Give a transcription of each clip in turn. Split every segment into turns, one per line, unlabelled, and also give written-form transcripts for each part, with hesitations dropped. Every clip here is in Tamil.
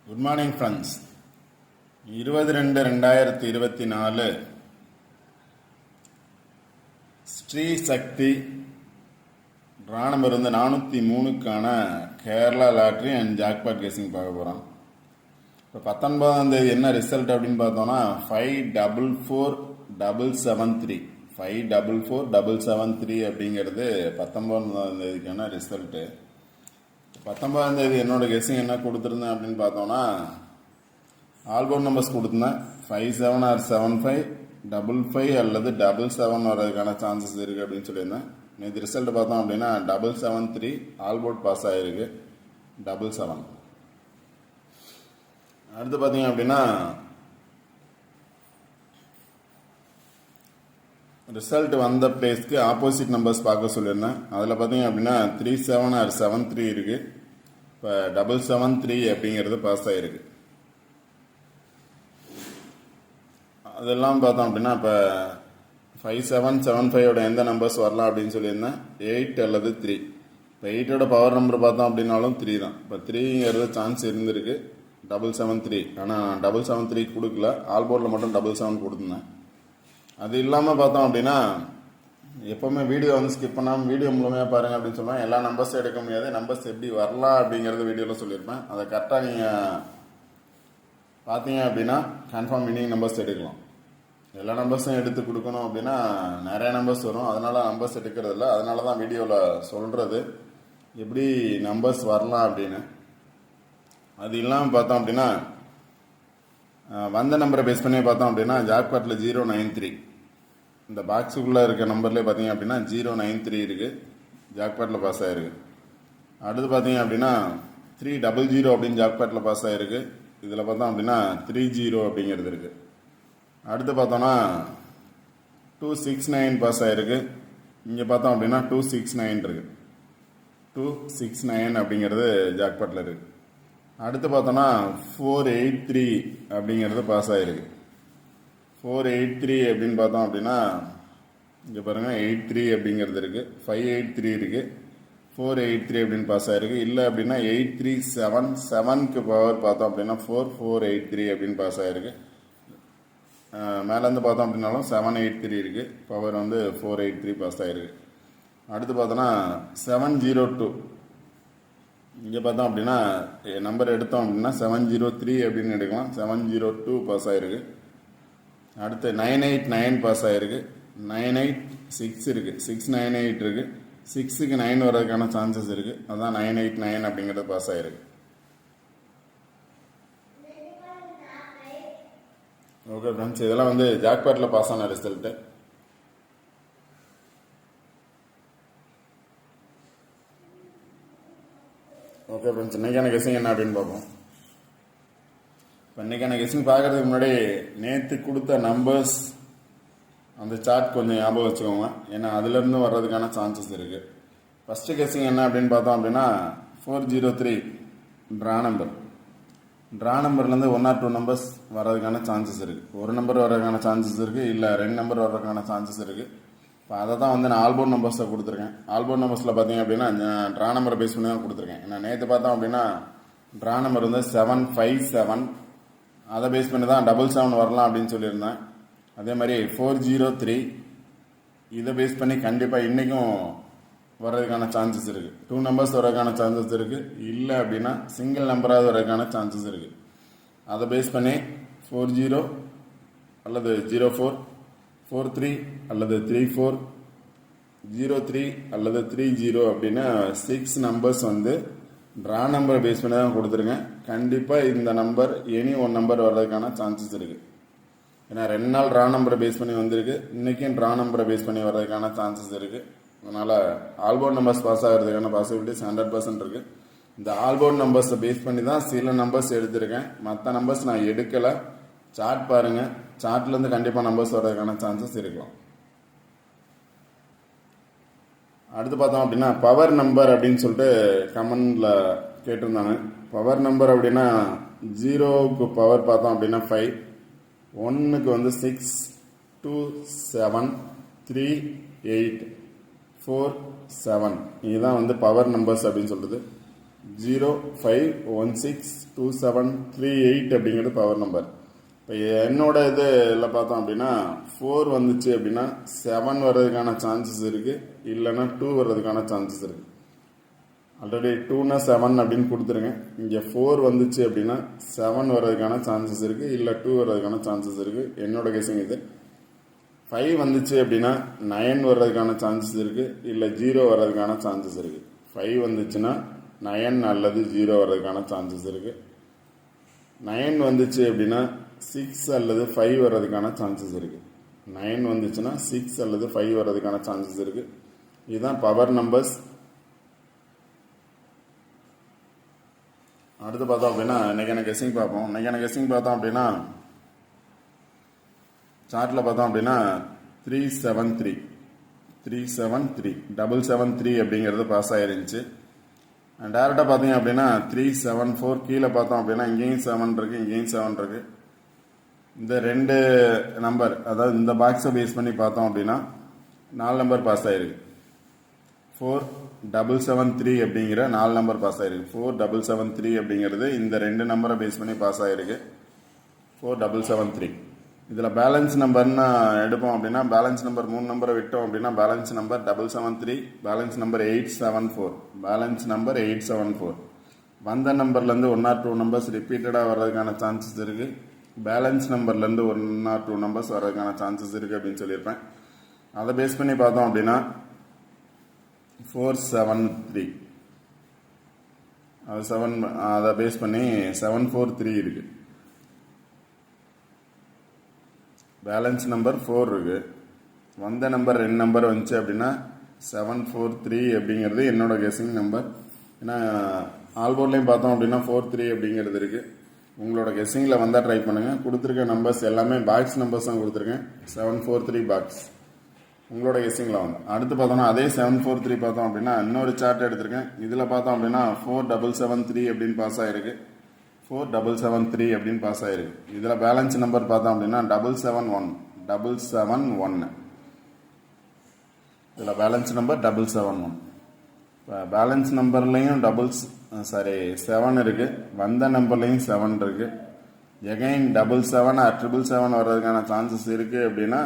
Good morning friends. 22/2024 Sri Sakthi draw number 403க்கான Kerala lottery and jackpot guessing பார்க்க போகிறோம். இப்போ 19ஆம் தேதி என்ன ரிசல்ட் அப்படின்னு பார்த்தோம்னா 544773 544773 அப்படிங்கிறது 19ஆம் தேதிக்கான ரிசல்ட்டு. 19ஆம் தேதி என்னோட கெஸ்ஸிங் என்ன கொடுத்துருந்தேன் அப்படின்னு பார்த்தோம்னா ஆல்போர்ட் நம்பர்ஸ் கொடுத்துருந்தேன். 57 ஆர் 75 55 அல்லது 77 வர்றதுக்கான சான்சஸ் இருக்குது அப்படின்னு சொல்லியிருந்தேன். நேற்று ரிசல்ட் பார்த்தோம் அப்படின்னா 773 ஆல்போர்ட் பாஸ் ஆகிருக்கு 77. அடுத்து பார்த்தீங்க அப்படின்னா ரிசல்ட் வந்த பிளேஸ்க்கு ஆப்போசிட் நம்பர்ஸ் பார்க்க சொல்லியிருந்தேன். அதில் பார்த்தீங்க அப்படின்னா 37 ஆர் 73 இருக்குது. இப்போ 773 அப்படிங்கிறது பாஸ் ஆகிருக்கு. அதெல்லாம் பார்த்தோம் அப்படின்னா இப்போ 5775 எந்த நம்பர்ஸ் வரலாம் அப்படின்னு சொல்லியிருந்தேன். 8 அல்லது 3. இப்போ 8ஓட பவர் நம்பர் பார்த்தோம் அப்படின்னாலும் 3 தான். இப்போ 3ங்கிறது சான்ஸ் இருந்திருக்கு 773. ஆனால் 773 கொடுக்கல, ஆல்போர்டில் மட்டும் 77 கொடுத்துருந்தேன். அது இல்லாமல் பார்த்தோம் அப்படின்னா எப்போவுமே வீடியோ ஸ்கிப் பண்ணாமல் வீடியோ முழுமையாக பாருங்கள் அப்படின்னு சொல்லுவேன். எல்லா நம்பர்ஸும் எடுக்க முடியாது, நம்பர்ஸ் எப்படி வரலாம் அப்படிங்கிறது வீடியோவில் சொல்லியிருப்பேன். அதை கரெக்டாக நீங்கள் பார்த்தீங்க அப்படின்னா கன்ஃபார்ம் வின்னிங் நம்பர்ஸ் எடுக்கலாம். எல்லா நம்பர்ஸும் எடுத்து கொடுக்கணும் அப்படின்னா நிறைய நம்பர்ஸ் வரும், அதனால் நம்பர்ஸ் எடுக்கிறது இல்லை. அதனால தான் வீடியோவில் சொல்கிறது எப்படி நம்பர்ஸ் வரலாம் அப்படின்னு. அது இல்லாமல் பார்த்தோம் அப்படின்னா வந்த நம்பரை பேஸ் பண்ணி பார்த்தோம் அப்படின்னா ஜாக்பாட்டில் 093 இந்த பாக்ஸுக்குள்ளே இருக்க நம்பர்லேயே பார்த்தீங்க அப்படின்னா 093 இருக்குது, ஜாக்பாட்டில் பாஸ் ஆகிருக்கு. அடுத்து பார்த்தீங்க அப்படின்னா 300 அப்படின்னு ஜாக்பாட்டில் பாஸ் ஆகிருக்கு. இதில் பார்த்தோம் அப்படின்னா 30 அப்படிங்கிறது இருக்குது. அடுத்து பார்த்தோன்னா 269 பாஸ் ஆகிருக்கு. இங்கே பார்த்தோம் அப்படின்னா 269 இருக்குது. 269 அப்படிங்கிறது ஜாக்பாட்டில் இருக்குது. அடுத்து பார்த்தோன்னா 483 அப்படிங்கிறது பாஸ் ஆகிருக்கு. 483 அப்படின்னு பார்த்தோம் அப்படின்னா இங்கே பாருங்கள் 83 அப்படிங்கிறது இருக்குது, 583 இருக்குது, 483 அப்படின்னு பாஸ் ஆகிருக்கு. இல்லை அப்படின்னா 8377க்கு பவர் பார்த்தோம் அப்படின்னா 4483 அப்படின்னு பாஸ் ஆகிருக்கு. மேலேருந்து பார்த்தோம் அப்படின்னாலும் 783 இருக்குது, பவர் 483 பாஸ் ஆகிருக்கு. அடுத்து பார்த்தோன்னா 702 இங்கே பார்த்தோம் அப்படின்னா நம்பர் எடுத்தோம் அப்படின்னா 703 அப்படின்னு எடுக்கலாம், 702 பாஸ் ஆகிருக்கு. அடுத்து 989 பாஸ் ஆகிருக்கு, 986 இருக்குது, 698 இருக்குது, 6க்கு 9 வர்றதுக்கான சான்சஸ் இருக்குது, அதுதான் 989 அப்படிங்கிறது பாஸ் ஆகிருக்கு. ஓகே ஃப்ரெண்ட்ஸ், இதெல்லாம் ஜாக்பாட்டில் பாஸ் ஆன ரிசல்ட்டு. ஓகே ஃப்ரெண்ட்ஸ், இன்றைக்கான கெஸ்ஸிங் என்ன அப்படின்னு பார்ப்போம். இப்போ இன்றைக்கான கெஸ்ஸிங் பார்க்குறதுக்கு முன்னாடி நேற்று கொடுத்த நம்பர்ஸ் அந்த சார்ட் கொஞ்சம் ஞாபகம் வச்சுக்கோங்க, ஏன்னா அதுலேருந்து வர்றதுக்கான சான்சஸ் இருக்குது. ஃபஸ்ட்டு கெஸ்ஸிங் என்ன அப்படின்னு பார்த்தோம் அப்படின்னா 403 ட்ரா நம்பர். ட்ரா நம்பர்லேருந்து 1 ஆர் 2 நம்பர்ஸ் வர்றதுக்கான சான்சஸ் இருக்குது. ஒரு நம்பர் வர்றதுக்கான சான்சஸ் இருக்குது, இல்லை 2 நம்பர் வர்றதுக்கான சான்சஸ் இருக்குது. இப்போ அதை தான் நான் ஆல்போர்ட் நம்பர்ஸை கொடுத்துருக்கேன். ஆல்போர்ட் நம்பர்ஸில் பார்த்தீங்க அப்படின்னா ட்ரா நம்பரை பேஸ் பண்ணி தான் கொடுத்துருக்கேன். ஏன்னா நேற்று பார்த்தோம் அப்படின்னா ட்ரா நம்பர் 757, அதை பேஸ் பண்ணி தான் 77 வரலாம் அப்படின்னு சொல்லியிருந்தேன். அதே மாதிரி 403 இதை பேஸ் பண்ணி கண்டிப்பாக இன்றைக்கும் வர்றதுக்கான சான்சஸ் இருக்குது. 2 நம்பர்ஸ் வர்றதுக்கான சான்சஸ் இருக்குது, இல்லை அப்படின்னா சிங்கிள் நம்பராக வர்றதுக்கான சான்சஸ் இருக்குது. அதை பேஸ் பண்ணி 40 அல்லது 04, 43 அல்லது 34, 03 அல்லது 30 அப்படின்னு 6 நம்பர்ஸ் ட்ரா நம்பரை பேஸ் பண்ணி தான் கொடுத்துருங்க. கண்டிப்பாக இந்த நம்பர் எனி 1 நம்பர் வர்றதுக்கான சான்சஸ் இருக்குது. ஏன்னா 2 நாள் ட்ரா நம்பரை பேஸ் பண்ணி வந்திருக்கு, இன்றைக்கும் ட்ரா நம்பரை பேஸ் பண்ணி வர்றதுக்கான சான்சஸ் இருக்குது. அதனால் ஆல்போர்ட் நம்பர்ஸ் பாஸ் ஆகிறதுக்கான பாசிபிலிட்டிஸ் 100% இருக்குது. இந்த ஆல்போர்ட் நம்பர்ஸை பேஸ் பண்ணி தான் சில நம்பர்ஸ் எடுத்திருக்கேன், மற்ற நம்பர்ஸ் நான் எடுக்கலை. சார்ட் பாருங்கள், சார்ட்லேருந்து கண்டிப்பாக நம்பர்ஸ் வர்றதுக்கான சான்சஸ் இருக்கலாம். அடுத்து பார்த்தோம் அப்படின்னா பவர் நம்பர் அப்படின்னு சொல்லிட்டு கமெண்டில் கேட்டிருந்தாங்க. பவர் நம்பர் அப்படின்னா 0க்கு பவர் பார்த்தோம் அப்படின்னா 5, 1க்கு 6, 2, 7, 3, 8, 4, 7 இதுதான் பவர் நம்பர்ஸ் அப்படின்னு சொல்லுது. 05162738 அப்படிங்கிறது பவர் நம்பர். இப்போ என்னோட இதில் பார்த்தோம் அப்படின்னா 4 வந்துச்சு அப்படின்னா 7 வர்றதுக்கான சான்சஸ் இருக்குது, இல்லைன்னா 2 வர்றதுக்கான சான்சஸ் இருக்குது. ஆல்ரெடி 2னா 7 அப்படின்னு கொடுத்துருங்க. இங்கே 4 வந்துச்சு அப்படின்னா 7 வர்றதுக்கான சான்சஸ் இருக்குது, இல்லை 2 வர்றதுக்கான சான்சஸ் இருக்குது. என்னோட கெஸிங் இது. 5 வந்துச்சு அப்படின்னா 9 வர்றதுக்கான சான்சஸ் இருக்குது, இல்லை 0 வர்றதுக்கான சான்சஸ் இருக்குது. 5 வந்துச்சுன்னா 9 அல்லது 0 வர்றதுக்கான சான்சஸ் இருக்குது. 9 வந்துச்சு அப்படின்னா 6 அல்லது 5 வர்றதுக்கான சான்சஸ் இருக்குது. 9 வந்துச்சுன்னா 6 அல்லது 5 வர்றதுக்கான சான்சஸ் இருக்குது. இதுதான் பவர் நம்பர்ஸ். அடுத்து பார்த்தோம் அப்படின்னா இன்னைக்கான கெஸ்ஸிங் பார்ப்போம். இன்னைக்கான கெஸ்ஸிங் பார்த்தோம் அப்படின்னா சார்ட்டில் பார்த்தோம் அப்படின்னா 373 773 அப்படிங்கிறது பாஸ் ஆயிருந்துச்சு. டேரெக்டாக பார்த்தீங்க அப்படின்னா 374 கீழே பார்த்தோம் அப்படின்னா இங்கேயும் 7 இருக்குது, இங்கேயும் 7 இருக்குது. இந்த 2 நம்பர், அதாவது இந்த பாக்ஸை பேஸ் பண்ணி பார்த்தோம் அப்படின்னா 4 நம்பர் பாஸ் ஆயிருக்கு. 4773 அப்படிங்கிற 4 நம்பர் பாஸ் ஆயிருக்கு. 4773 அப்படிங்கிறது இந்த 2 நம்பரை பேஸ் பண்ணி பாஸ் ஆயிருக்கு. 4773. இதில் பேலன்ஸ் நம்பர்னு எடுப்போம் அப்படின்னா பேலன்ஸ் நம்பர் 3 நம்பரை விட்டோம் அப்படின்னா balance number 773, balance number 874, balance number 874. வந்த நம்பர்லேருந்து 1 or 2 நம்பர்ஸ் ரிப்பீட்டடாக வர்றதுக்கான சான்சஸ் இருக்குது. பேலன்ஸ் நம்பர்லேருந்து 1 or 2 நம்பர்ஸ் வர்றதுக்கான சான்சஸ் இருக்குது அப்படின்னு சொல்லியிருப்பேன். அதை பேஸ் பண்ணி பார்த்தோம் அப்படின்னா 473, அது 7, அதை பேஸ் பண்ணி 743 இருக்குது. பேலன்ஸ் நம்பர் 4 இருக்குது. வந்த நம்பர் 2 நம்பர் வந்துச்சு அப்படின்னா 743 அப்படிங்கிறது என்னோட கெஸ்ஸிங் நம்பர். ஏன்னா ஆல்போர்ட்லேயும் பார்த்தோம் அப்படின்னா 43 அப்படிங்கிறது இருக்குது. உங்களோட கெஸ்ஸிங்கில் வந்தால் ட்ரை பண்ணுங்கள். கொடுத்துருக்க நம்பர்ஸ் எல்லாமே பாக்ஸ் நம்பர்ஸ் தான் கொடுத்துருக்கேன். 743 பாக்ஸ் உங்களோட கெஸ்ஸிங்கில் வந்து. அடுத்து பார்த்தோம்னா அதே 743 பார்த்தோம் அப்படின்னா இன்னொரு சார்ட் எடுத்திருக்கேன். இதில் பார்த்தோம் அப்படின்னா 4773 அப்படின்னு பாஸ் ஆகிருக்கு. 4773 அப்படின்னு பாஸ் ஆகிருக்கு. இதில் பேலன்ஸ் நம்பர் பார்த்தோம் அப்படின்னா 771. இதில் பேலன்ஸ் நம்பர் 771. இப்போ பேலன்ஸ் நம்பர்லேயும் 7 இருக்குது. வந்த நம்பர்லேயும் 7 இருக்குது. எகைன் 77 or 777 வர்றதுக்கான சான்சஸ் இருக்குது அப்படின்னா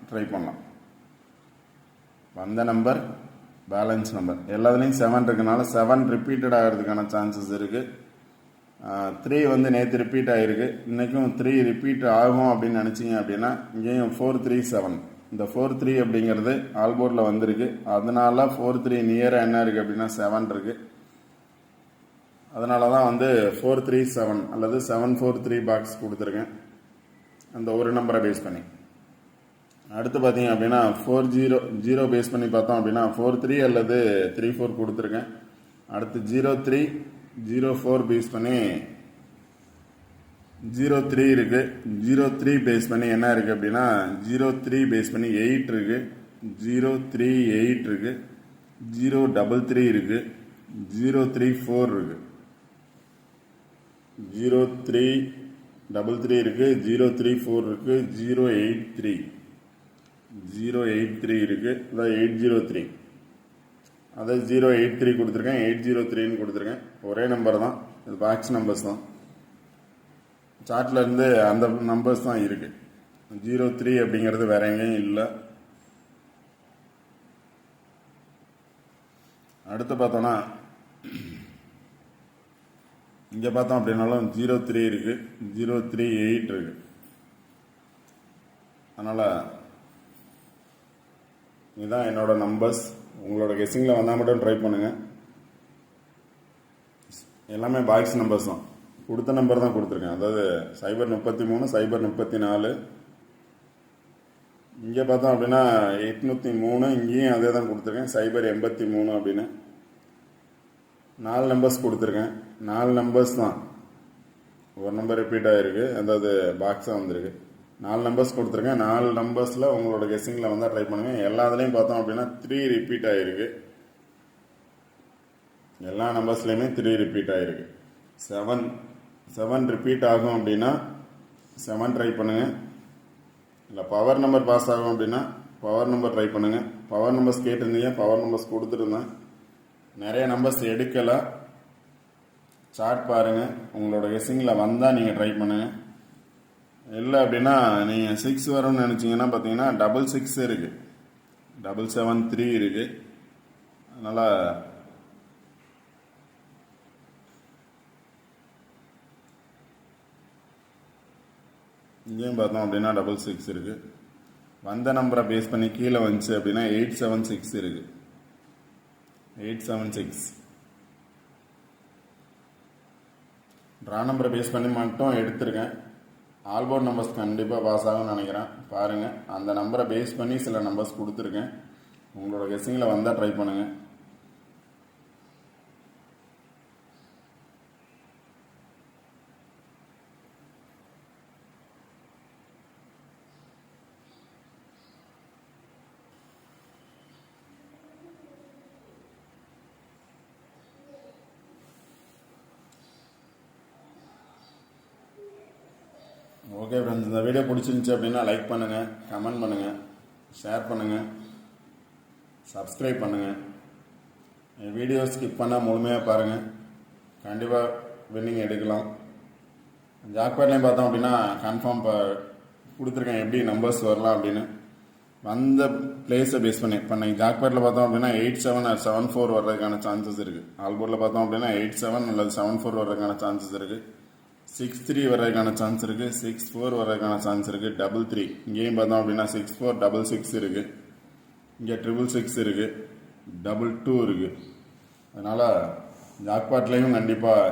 ட்ரை பண்ணலாம். வந்த நம்பர், பேலன்ஸ் நம்பர் எல்லாத்துலேயும் 7 இருக்கனால 7 ரிப்பீட்டட் ஆகிறதுக்கான சான்சஸ் இருக்குது. 3 வந்து நேற்று ரிப்பீட் ஆகிருக்கு. இன்றைக்கும் 3 ரிப்பீட் ஆகும் அப்படின்னு நினச்சிங்க அப்படின்னா இங்கேயும் 437, இந்த 43 அப்படிங்கிறது ஆல்போர்டில் வந்திருக்கு. அதனால 43 நியராக என்ன இருக்குது அப்படின்னா 7 இருக்குது. அதனால தான் வந்து 437 அல்லது 743 பாக்ஸ் கொடுத்துருக்கேன் அந்த ஒரு நம்பரை பேஸ் பண்ணி. அடுத்து பார்த்தீங்க அப்படின்னா 40 பேஸ் பண்ணி பார்த்தோம் அப்படின்னா 43 அல்லது 34 கொடுத்துருக்கேன். அடுத்து 0304 பேஸ் பண்ணி 03 இருக்குது. 03 பேஸ் பண்ணி என்ன இருக்குது அப்படின்னா 03 பேஸ் பண்ணி 8 இருக்குது, 038 இருக்குது, 033 இருக்குது, 034 இருக்குது, 0333 இருக்குது, 034 இருக்குது, 083 இருக்குது, அதான் 803. அதாவது 083 கொடுத்துருக்கேன், 803ன்னு கொடுத்துருக்கேன். ஒரே நம்பர் தான், இது பாக்ஸ் நம்பர்ஸ் தான். சார்ட்டில் இருந்து அந்த நம்பர்ஸ் தான் இருக்குது. 03 அப்படிங்கிறது வேற எங்கேயும் இல்லை. அடுத்து பார்த்தோன்னா இங்கே பார்த்தோம் அப்படின்னாலும் 03 இருக்குது, 038 இருக்குது. அதனால் இதுதான் என்னோட நம்பர்ஸ். உங்களோட கெஸ்ஸிங்கில் வந்தால் மட்டும் ட்ரை பண்ணுங்கள். எல்லாமே பாக்ஸ் நம்பர்ஸ் தான், கொடுத்த நம்பர் தான் கொடுத்துருக்கேன். அதாவது 033, 034. இங்கே பார்த்தோம் அப்படின்னா 803, இங்கேயும் அதே தான் கொடுத்துருக்கேன் 083 அப்படின்னு. 4 நம்பர்ஸ் கொடுத்துருக்கேன். 4 நம்பர்ஸ் தான், ஒரு நம்பர் ரிப்பீட் ஆகிருக்கு, அதாவது பாக்ஸாக வந்திருக்கு. 4 நம்பர்ஸ் கொடுத்துருக்கேன். 4 நம்பர்ஸில் உங்களோட கெஸ்ஸிங்கில் வந்தால் ட்ரை பண்ணுங்கள். எல்லாத்துலேயும் பார்த்தோம் அப்படின்னா 3 ரிப்பீட் ஆகிருக்கு. எல்லா நம்பர்ஸ்லேயுமே 3 ரிப்பீட் ஆகிருக்கு. 7 ரிப்பீட் ஆகும் அப்படின்னா 7 ட்ரை பண்ணுங்கள். இல்லை பவர் நம்பர் பாஸ் ஆகும் அப்படின்னா பவர் நம்பர் ட்ரை பண்ணுங்கள். பவர் நம்பர்ஸ் கேட்டிருந்தீங்க, பவர் நம்பர்ஸ் கொடுத்துருந்தேன். நிறைய நம்பர்ஸ் எடுக்கலை. சார்ட் பாருங்கள். உங்களோட கெஸ்ஸிங்கில் வந்தால் நீங்கள் ட்ரை பண்ணுங்கள். இல்லை அப்படின்னா நீங்கள் 6 வரும்னு நினச்சிங்கன்னா பார்த்தீங்கன்னா 66 இருக்குது, 773 இருக்குது. அதனால் இங்கேயும் பார்த்தோம் அப்படின்னா 66 இருக்குது. வந்த நம்பரை பேஸ் பண்ணி கீழே வந்துச்சு அப்படின்னா 876 இருக்குது, 876. ட்ரா நம்பரை பேஸ் பண்ணி மட்டும் எடுத்திருக்கேன். ஆல்போர்ட் நம்பர்ஸ் கண்டிப்பாக பாஸ் ஆகும்னு நினைக்கிறேன். பாருங்கள், அந்த நம்பரை பேஸ் பண்ணி சில நம்பர்ஸ் கொடுத்துருக்கேன். உங்களோட கெஸ்ஸிங்கில் வந்தால் ட்ரை பண்ணுங்கள். ஓகே ஃப்ரெண்ட்ஸ், இந்த வீடியோ பிடிச்சிருந்துச்சி அப்படின்னா லைக் பண்ணுங்கள், கமெண்ட் பண்ணுங்கள், ஷேர் பண்ணுங்கள், சப்ஸ்கிரைப் பண்ணுங்கள். என் வீடியோ ஸ்கிப் பண்ணால் முழுமையாக பாருங்கள். கண்டிப்பாக வின்னிங் எடுக்கலாம். ஜாக்பாட்லேயும் பார்த்தோம் அப்படின்னா கன்ஃபார்ம் கொடுத்துருக்கேன் எப்படி நம்பர்ஸ் வரலாம் அப்படின்னு. வந்த பிளேஸை பேஸ் பண்ணி ஜாக்பாட்டில் பார்த்தோம் அப்படின்னா 87 or 74 வர்றதுக்கான சான்சஸ் இருக்குது. ஆல்போர்டில் பார்த்தோம் அப்படின்னா 87 அல்லது 74 வர்றதுக்கான சான்சஸ் இருக்குது. 63 வர்றதுக்கான சான்ஸ் இருக்குது, 64 வர்றதுக்கான சான்ஸ் இருக்குது, 33. இங்கேயும் பார்த்தோம் அப்படின்னா 64, 66 இருக்குது, இங்கே 666 இருக்குது, 22 இருக்குது. அதனால் ஜாக்பாட்லேயும் கண்டிப்பாக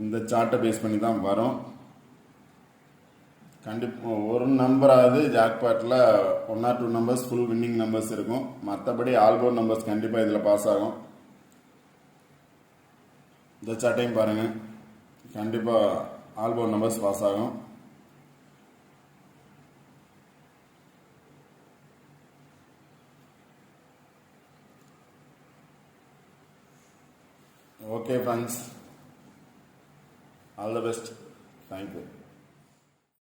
இந்த சார்ட்டை பேஸ் பண்ணி தான் வரும். கண்டிப்பாக ஒரு நம்பராவது ஜாக்பாட்டில் 1 or 2 numbers full winning numbers இருக்கும். மற்றபடி ஆல்போர்ட் நம்பர்ஸ் கண்டிப்பாக இதில் பாஸ் ஆகும். இந்த சார்ட்டையும் பாருங்கள், கண்டிப்பாக ஆல்போர்ட் நம்பர்ஸ் பாஸ் ஆகும். Okay friends, all the best. Thank you.